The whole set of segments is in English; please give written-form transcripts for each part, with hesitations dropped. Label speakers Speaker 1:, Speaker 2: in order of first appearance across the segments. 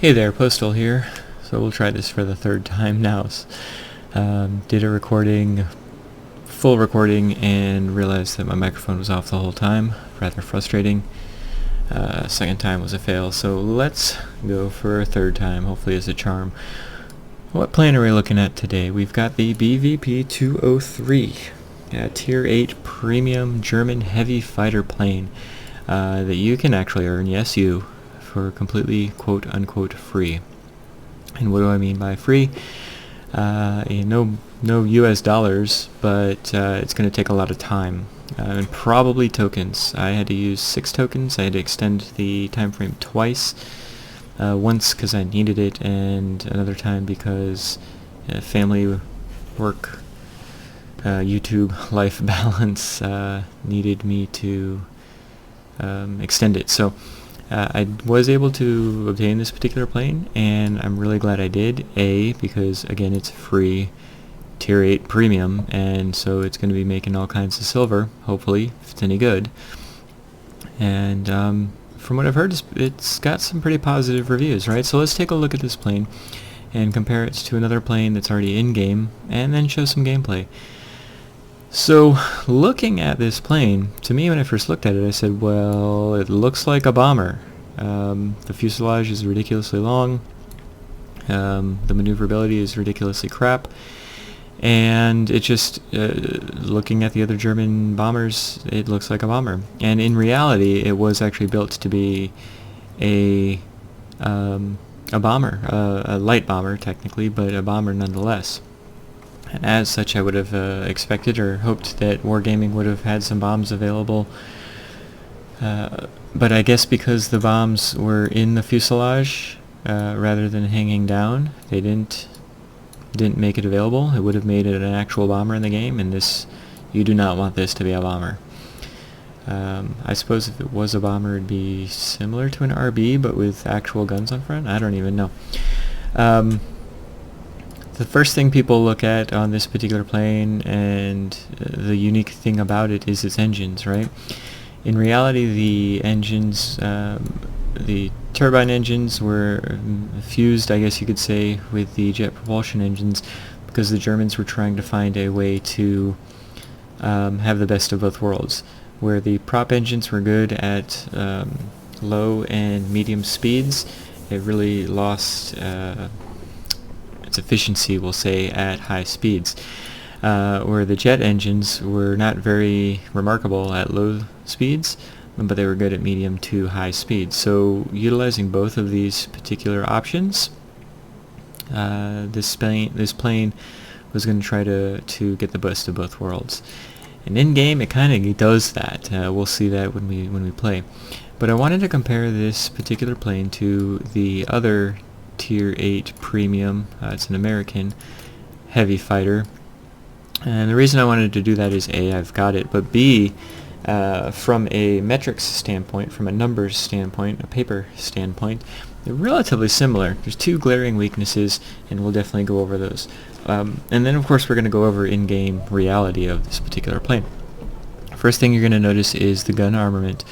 Speaker 1: Hey there, Postal here. So we'll try this for the third time now. Did a recording, full recording, and realized that my microphone was off the whole time. Rather frustrating. Second time was a fail, so let's go for a third time, hopefully as a charm. What plane are we looking at today? We've got the BV P.203, a Tier 8 Premium German Heavy Fighter plane that you can actually earn, yes you, for completely quote-unquote free. And what do I mean by free? No US dollars, but it's going to take a lot of time. And probably tokens. I had to use 6 tokens. I had to extend the time frame twice. Once because I needed it, and another time because family, work, YouTube, life balance needed me to extend it. So I was able to obtain this particular plane, and I'm really glad I did. Because again, it's free, Tier 8 Premium, and so it's going to be making all kinds of silver, hopefully, if it's any good. And from what I've heard, it's got some pretty positive reviews, right? So let's take a look at this plane and compare it to another plane that's already in-game, and then show some gameplay. So, looking at this plane, to me when I first looked at it, I said, well, it looks like a bomber. The fuselage is ridiculously long, the maneuverability is ridiculously crap, and it just, looking at the other German bombers, it looks like a bomber. And in reality, it was actually built to be a bomber, a light bomber technically, but a bomber nonetheless. And as such, I would have expected or hoped that Wargaming would have had some bombs available. But I guess because the bombs were in the fuselage rather than hanging down, they didn't make it available. It would have made it an actual bomber in the game, and this, you do not want this to be a bomber. I suppose if it was a bomber, it'd be similar to an RB, but with actual guns on front. I don't even know. The first thing people look at on this particular plane, and the unique thing about it, is its engines, right? In reality, the engines, the turbine engines were fused, I guess you could say, with the jet propulsion engines, because the Germans were trying to find a way to have the best of both worlds. Where the prop engines were good at low and medium speeds, it really lost its efficiency, we'll say, at high speeds. Where the jet engines were not very remarkable at low speeds, but they were good at medium to high speeds. So utilizing both of these particular options, this plane was going to try to get the best of both worlds. And in game, it kind of does that. We'll see that when we play. But I wanted to compare this particular plane to the other Tier 8 Premium. It's an American heavy fighter. And the reason I wanted to do that is A, I've got it, but B, from a metrics standpoint, from a numbers standpoint, a paper standpoint, they're relatively similar. There's 2 glaring weaknesses, and we'll definitely go over those. And then, of course, we're going to go over in-game reality of this particular plane. First thing you're going to notice is the gun armament.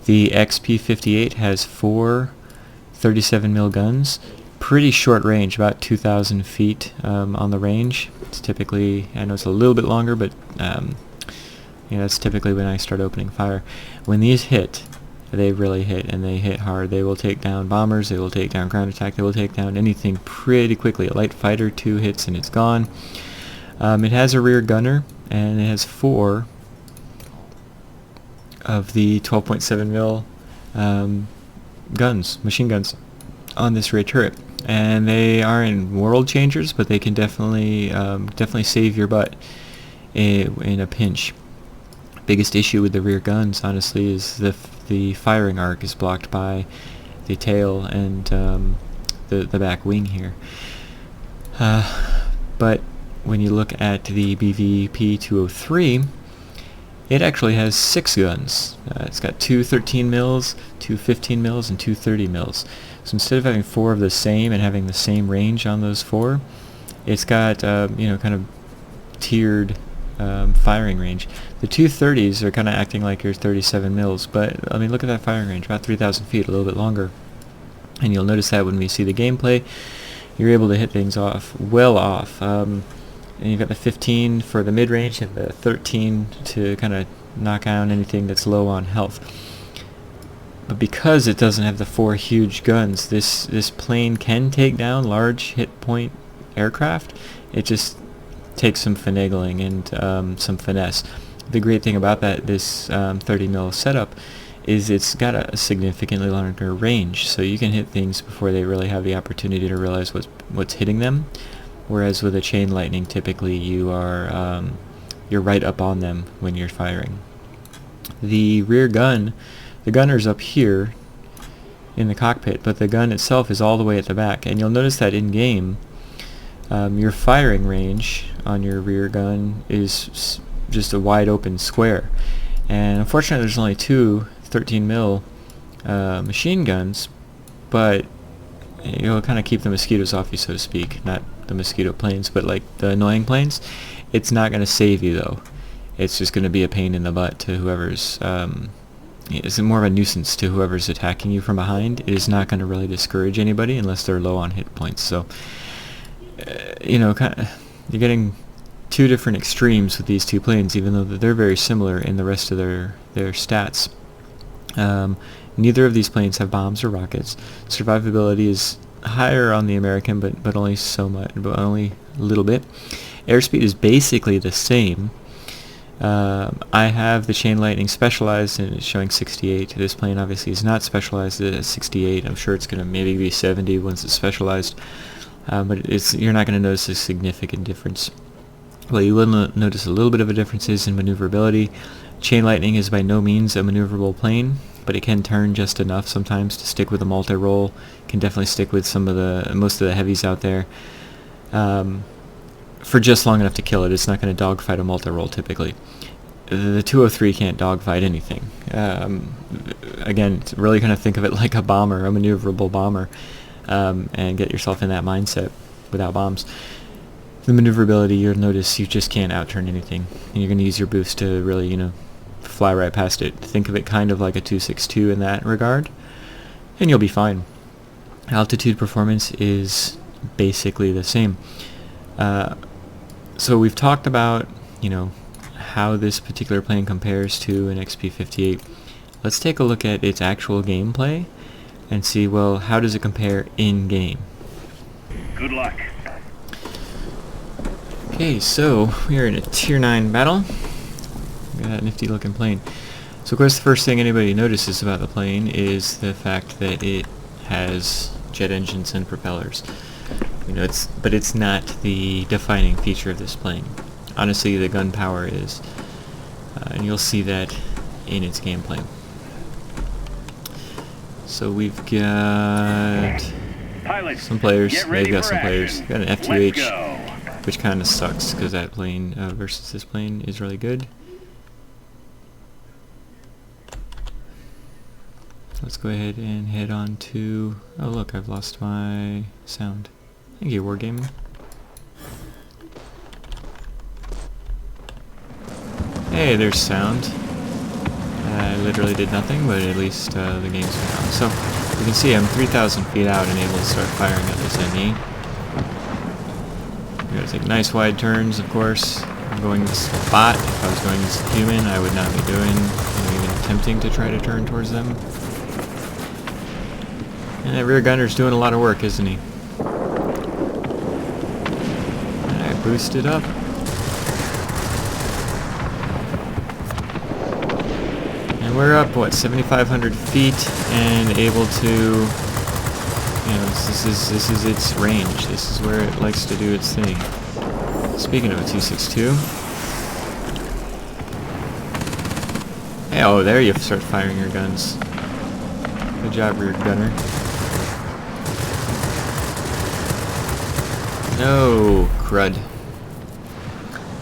Speaker 1: The XP-58 has 4 37mm guns. Pretty short range, about 2,000 feet on the range. It's typically, I know it's a little bit longer, but that's typically when I start opening fire. When these hit, they really hit, and they hit hard. They will take down bombers, they will take down ground attack, they will take down anything pretty quickly. A light fighter, 2 hits and it's gone. It has a rear gunner, and it has 4 of the 12.7mm guns, machine guns, on this rear turret. And they aren't world changers, but they can definitely save your butt in a pinch. Biggest issue with the rear guns, honestly, is the firing arc is blocked by the tail and the back wing here. But when you look at the BV P.203, it actually has 6 guns. It's got 2 13mm, 2 15mm, and 2 30mm. So instead of having 4 of the same and having the same range on those 4, it's got kind of tiered firing range. The 230s are kind of acting like your 37mm, but I mean, look at that firing range, about 3,000 feet, a little bit longer. And you'll notice that when we see the gameplay, you're able to hit things well off. And you've got the 15 for the mid-range and the 13 to kind of knock down anything that's low on health. But because it doesn't have the 4 huge guns, this plane can take down large hit point aircraft. It just takes some finagling and some finesse. The great thing about this 30mm setup is it's got a significantly longer range, so you can hit things before they really have the opportunity to realize what's hitting them. Whereas with a chain lightning, typically you're right up on them when you're firing. The rear gun, the gunner's up here in the cockpit, but the gun itself is all the way at the back. And you'll notice that in game, your firing range on your rear gun is just a wide open square. And unfortunately, there's only 2 13mm machine guns, but it'll kind of keep the mosquitoes off you, so to speak. Not the mosquito planes, but like the annoying planes. It's not going to save you, though. It's just going to be a pain in the butt to whoever's... it's more of a nuisance to whoever's attacking you from behind. It is not going to really discourage anybody unless they're low on hit points. So, you're getting 2 different extremes with these 2 planes, even though they're very similar in the rest of their stats. Neither of these planes have bombs or rockets. Survivability is higher on the American, but only so much, but only a little bit. Airspeed is basically the same. I have the chain lightning specialized, and it's showing 68. This plane obviously is not specialized at 68. I'm sure it's going to maybe be 70 once it's specialized, but you're not going to notice a significant difference. Well, you will notice a little bit of a difference in maneuverability. Chain lightning is by no means a maneuverable plane, but it can turn just enough sometimes to stick with a multi-roll. Can definitely stick with most of the heavies out there for just long enough to kill it. It's not going to dogfight a multi-roll typically. The 203 can't dogfight anything. Again, really kind of think of it like a bomber, a maneuverable bomber, and get yourself in that mindset without bombs. The maneuverability, you'll notice you just can't outturn anything, and you're going to use your boost to really, fly right past it. Think of it kind of like a 262 in that regard, and you'll be fine. Altitude performance is basically the same. So we've talked about, how this particular plane compares to an XP-58. Let's take a look at its actual gameplay and see, well, how does it compare in-game?
Speaker 2: Good luck.
Speaker 1: Okay, so we are in a Tier 9 battle. Got that nifty looking plane. So of course the first thing anybody notices about the plane is the fact that it has jet engines and propellers. But it's not the defining feature of this plane. Honestly, the gun power is, and you'll see that in its gameplay. So we've got
Speaker 2: Pilots,
Speaker 1: some players.
Speaker 2: get ready
Speaker 1: They've got
Speaker 2: for
Speaker 1: some
Speaker 2: action.
Speaker 1: players. Got an
Speaker 2: Let's
Speaker 1: F2H,
Speaker 2: go.
Speaker 1: which kind of sucks because that plane versus this plane is really good. Let's go ahead and head on to... Oh look, I've lost my sound. Thank you, Wargaming. Hey, there's sound. I literally did nothing, but at least the game's went on. So, you can see I'm 3,000 feet out and able to start firing at this enemy. You gotta take nice wide turns, of course. I'm going this spot. If I was going this human, I would not be doing, even attempting to try to turn towards them. And that rear gunner's doing a lot of work, isn't he? And I boosted up. And we're up, what, 7,500 feet, and able to, this is its range. This is where it likes to do its thing. Speaking of a 262. Hey, oh, there you start firing your guns. Good job, rear gunner. No, crud.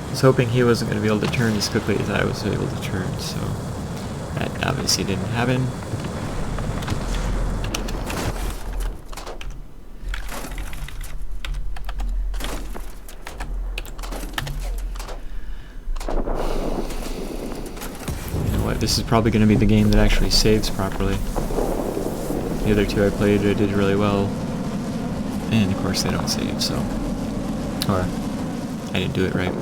Speaker 1: I was hoping he wasn't going to be able to turn as quickly as I was able to turn, so that obviously didn't happen. You know what, this is probably going to be the game that actually saves properly. The other two I played, I did really well. And of course they don't save, so... Or, I didn't do it right.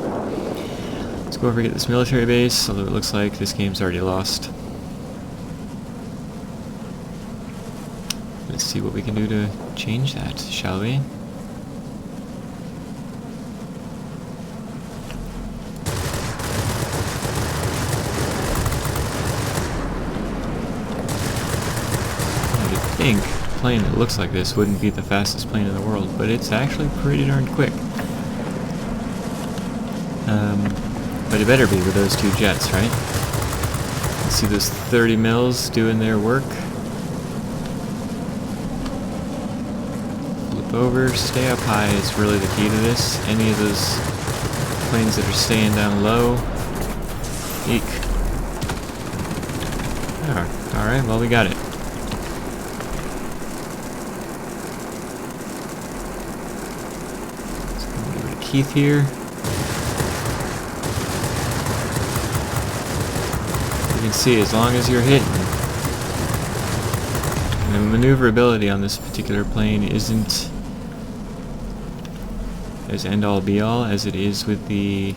Speaker 1: Let's go over and get this military base, although it looks like this game's already lost. Let's see what we can do to change that, shall we? I think a plane that looks like this wouldn't be the fastest plane in the world, but it's actually pretty darn quick. But it better be with those two jets, right? You see those 30 mils doing their work. Flip over, stay up high is really the key to this. Any of those planes that are staying down low, eek. Alright, well we got it. Let's go give it a Keith here. You can see, as long as you're hitting, the maneuverability on this particular plane isn't as end-all be-all as it is with the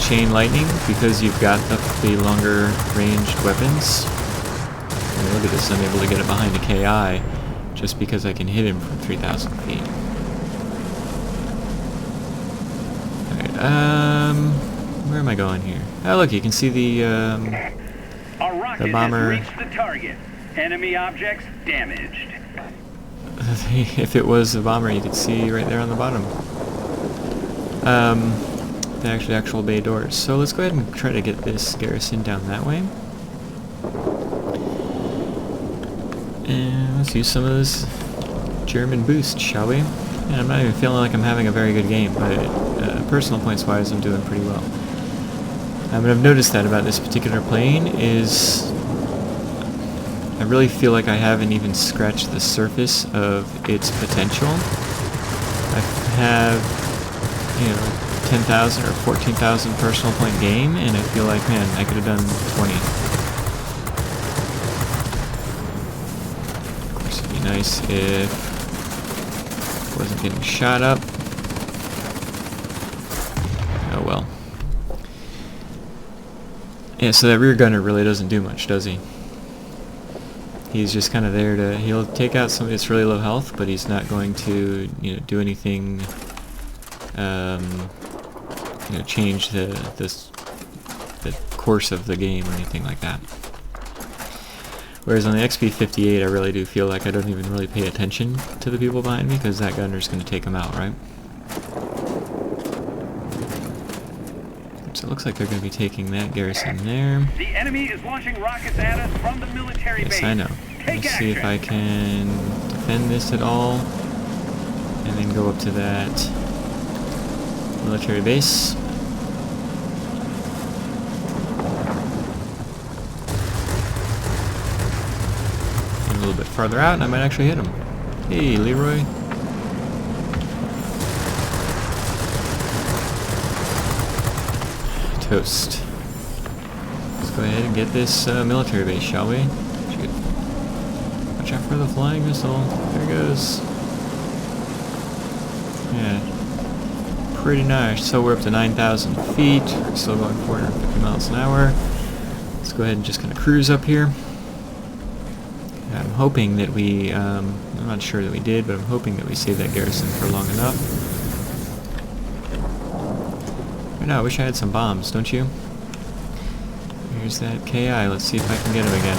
Speaker 1: chain lightning, because you've got the longer ranged weapons. And look at this, I'm able to get it behind a KI just because I can hit him from 3,000 feet. Alright, where am I going here? Oh look, you can see the bomber.
Speaker 2: Has reached the target. Enemy objects damaged.
Speaker 1: If it was a bomber, you could see right there on the bottom. The actual bay doors. So let's go ahead and try to get this garrison down that way. And let's use some of this German boost, shall we? And I'm not even feeling like I'm having a very good game, but personal points wise, I'm doing pretty well. And I've noticed that about this particular plane is I really feel like I haven't even scratched the surface of its potential. I have, 10,000 or 14,000 personal point game, and I feel like, man, I could have done 20. Of course, it'd be nice if it wasn't getting shot up. Oh well. Yeah, so that rear gunner really doesn't do much, does he? He's just kind of there to... He'll take out somebody that's really low health, but he's not going to, do anything... change the course of the game or anything like that. Whereas on the XP-58, I really do feel like I don't even really pay attention to the people behind me, because that gunner's going to take them out, right? So it looks like they're going to be taking that garrison there.
Speaker 2: The enemy is launching rockets at us from the military base.
Speaker 1: Yes, I know. Let's see if I can defend this at all, and then go up to that military base. And a little bit farther out, and I might actually hit him. Hey, Leroy. Toast. Let's go ahead and get this military base, shall we? Watch out for the flying missile. There it goes. Yeah. Pretty nice. So we're up to 9,000 feet. We're still going 450 miles an hour. Let's go ahead and just kind of cruise up here. I'm hoping that we, I'm not sure that we did, but I'm hoping that we saved that garrison for long enough. Right now, I wish I had some bombs, don't you? Here's that KI. Let's see if I can get him again.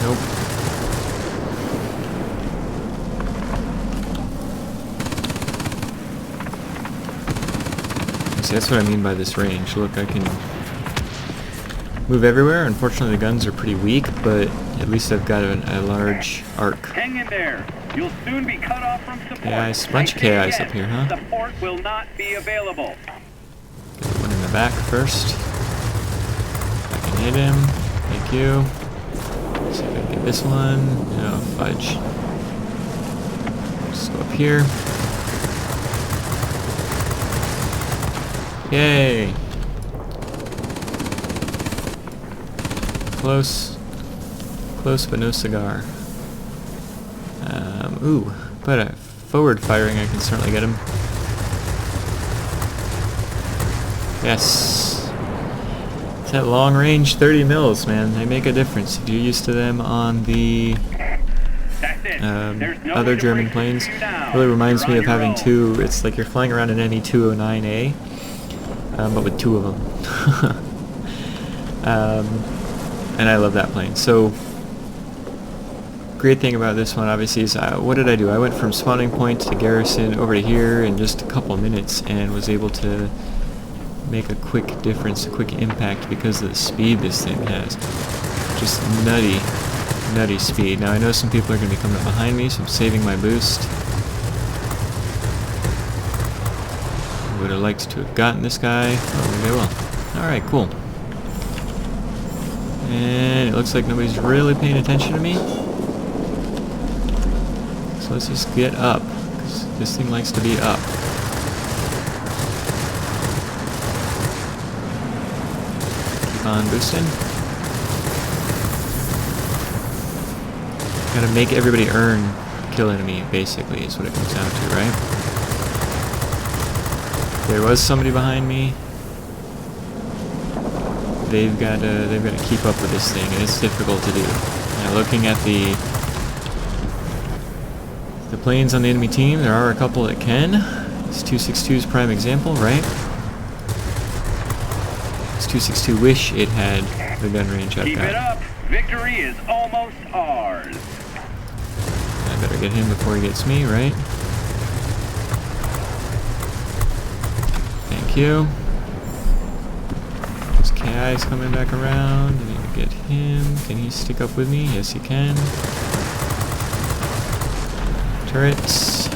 Speaker 1: Nope. See, that's what I mean by this range. Look, I can move everywhere. Unfortunately, the guns are pretty weak, but at least I've got a large arc.
Speaker 2: Hang in there. You'll soon be cut off from support.
Speaker 1: Yeah, a bunch of KIs up here, huh?
Speaker 2: Support will not be available.
Speaker 1: Get one in the back first. I can hit him. Thank you. See if I can get this one. No, fudge. Just go up here. Yay! Close but no cigar. Ooh, but forward firing I can certainly get him. Yes. It's that long range 30 mils, man. They make a difference. If you're used to them on the other German planes. Really reminds me of having two. It's like you're flying around an NE-209A, but with two of them. And I love that plane. So, great thing about this one, obviously, is what did I do? I went from spawning point to garrison over to here in just a couple minutes, and was able to make a quick difference, a quick impact because of the speed this thing has. Just nutty speed. Now I know some people are going to be coming up behind me, so I'm saving my boost. I would have liked to have gotten this guy. Oh, maybe I will. Alright, cool. And it looks like nobody's really paying attention to me. So let's just get up, because this thing likes to be up. Keep on boosting. Gotta make everybody earn kill enemy, basically, is what it comes down to, right? There was somebody behind me. They've got to keep up with this thing, and it's difficult to do. Now, looking at the planes on the enemy team, there are a couple that can. This 262's prime example, right? This 262 wish it had the gun range I've got.
Speaker 2: Keep it up. Victory is almost ours.
Speaker 1: I better get him before he gets me, right? Thank you. This KI's coming back around. I need to get him. Can he stick up with me? Yes, he can. Turrets.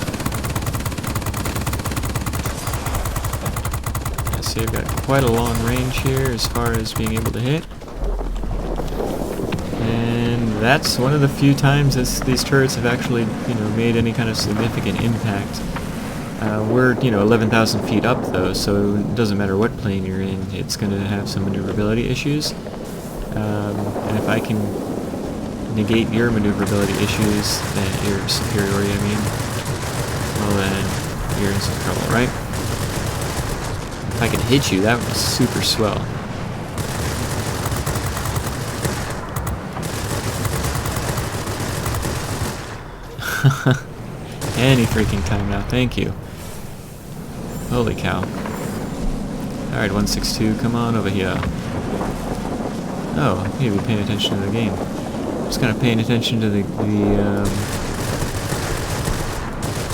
Speaker 1: I see I've got quite a long range here as far as being able to hit. And that's one of the few times these turrets have actually, made any kind of significant impact. We're, 11,000 feet up though, so it doesn't matter what plane you're in, it's going to have some maneuverability issues. And if I can negate your maneuverability issues, then your superiority, well then you're in some trouble, right? If I can hit you, that was super swell. Any freaking time now, thank you. Holy cow. Alright, 162, come on over here. Oh, you be paying attention to the game. Just kind of paying attention to the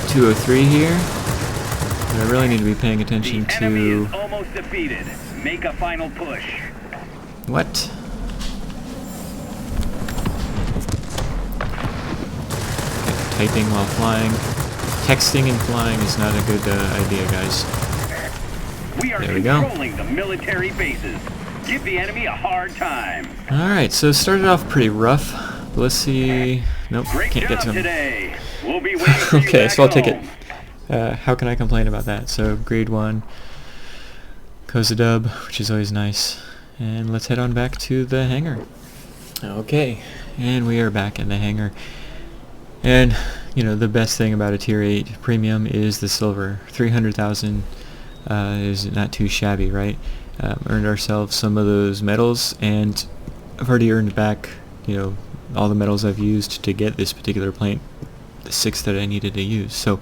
Speaker 1: 203 here. But I really need to be paying attention to...
Speaker 2: The enemy is almost defeated. Make a final push.
Speaker 1: What? Okay, typing while flying. Texting and flying is not a good idea, guys.
Speaker 2: We are controlling the military bases. Give the enemy a hard time.
Speaker 1: Alright, so it started off pretty rough. But let's see... Nope,
Speaker 2: Great
Speaker 1: can't get to him.
Speaker 2: Today. We'll be waiting for you
Speaker 1: okay,
Speaker 2: back
Speaker 1: so I'll take
Speaker 2: home.
Speaker 1: it. How can I complain about that? So, grade 1. Goes a dub, which is always nice. And let's head on back to the hangar. Okay, and we are back in the hangar. And, the best thing about a Tier 8 Premium is the silver. 300,000 is not too shabby, right? Earned ourselves some of those medals, and I've already earned back, all the medals I've used to get this particular plane, the 6 that I needed to use. So,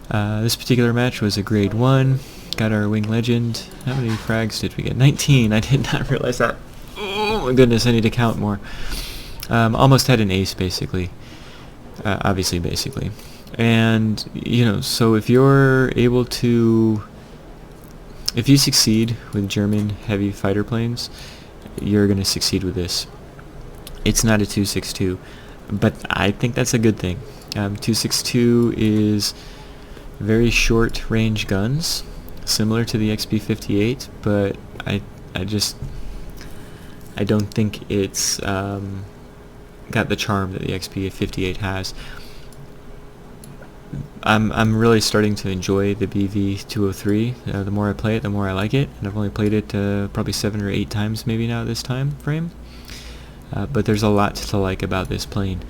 Speaker 1: this particular match was a grade 1, got our wing legend. How many frags did we get? 19, I did not realize that. Oh my goodness, I need to count more. Almost had an ace, basically. Obviously, basically. And, so if you're able to... If you succeed with German heavy fighter planes, you're going to succeed with this. It's not a 262, but I think that's a good thing. 262 is very short range guns, similar to the XB-58, but I don't think it's got the charm that the XB-58 has. I'm really starting to enjoy the BV P.203. The more I play it, the more I like it, and I've only played it probably 7 or 8 times maybe now this time frame. but there's a lot to like about this plane.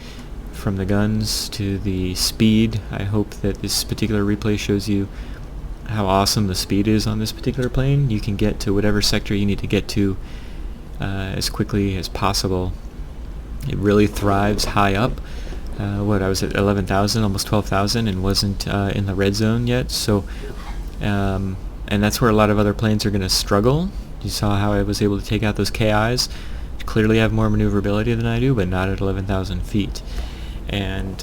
Speaker 1: From the guns to the speed, I hope that this particular replay shows you how awesome the speed is on this particular plane. You can get to whatever sector you need to get to as quickly as possible. It really thrives high up. I was at 11,000, almost 12,000, and wasn't in the red zone yet. So, and that's where a lot of other planes are going to struggle. You saw how I was able to take out those KIs. Clearly have more maneuverability than I do, but not at 11,000 feet. And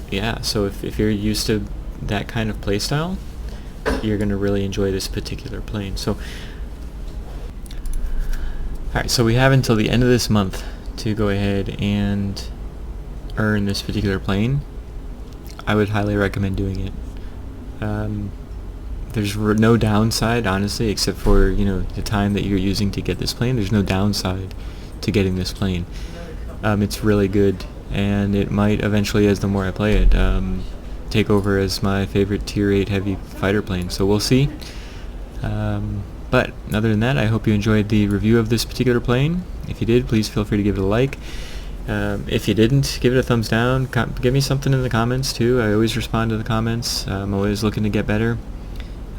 Speaker 1: yeah, so if you're used to that kind of playstyle, you're going to really enjoy this particular plane. So, alright, so we have until the end of this month to go ahead and earn this particular plane. I would highly recommend doing it. There's no downside, honestly, except for, you know, the time that you're using to get this plane. There's no downside to getting this plane. It's really good, and it might eventually, as the more I play it, take over as my favorite tier 8 heavy fighter plane. So we'll see. But other than that, I hope you enjoyed the review of this particular plane. If you did, please feel free to give it a like. If you didn't, give it a thumbs down. Give me something in the comments too. I always respond to the comments. I'm always looking to get better.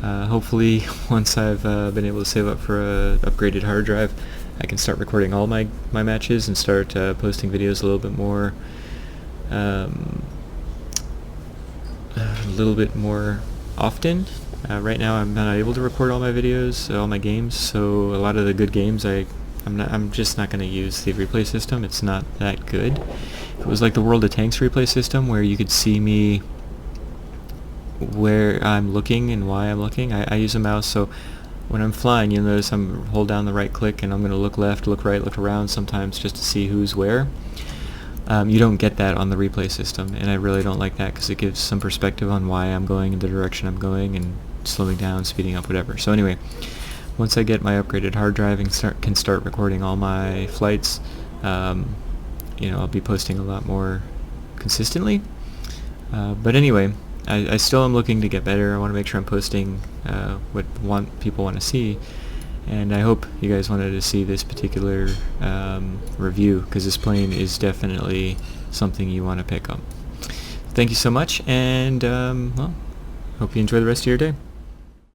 Speaker 1: Hopefully, once I've been able to save up for a upgraded hard drive, I can start recording all my matches and start posting videos a little bit more often. Right now, I'm not able to record all my videos, all my games. So a lot of the good games, I'm just not going to use the replay system. It's not that good. If it was like the World of Tanks replay system, where you could see me where I'm looking and why I'm looking. I use a mouse, so when I'm flying, you'll notice I'm hold down the right click and I'm going to look left, look right, look around sometimes just to see who's where. You don't get that on the replay system, and I really don't like that because it gives some perspective on why I'm going in the direction I'm going and slowing down, speeding up, whatever. So anyway, once I get my upgraded hard drive and can start recording all my flights, you know, I'll be posting a lot more consistently. But anyway, I still am looking to get better. I want to make sure I'm posting what people want to see, and I hope you guys wanted to see this particular review, because this plane is definitely something you want to pick up. Thank you so much, and well, hope you enjoy the rest of your day.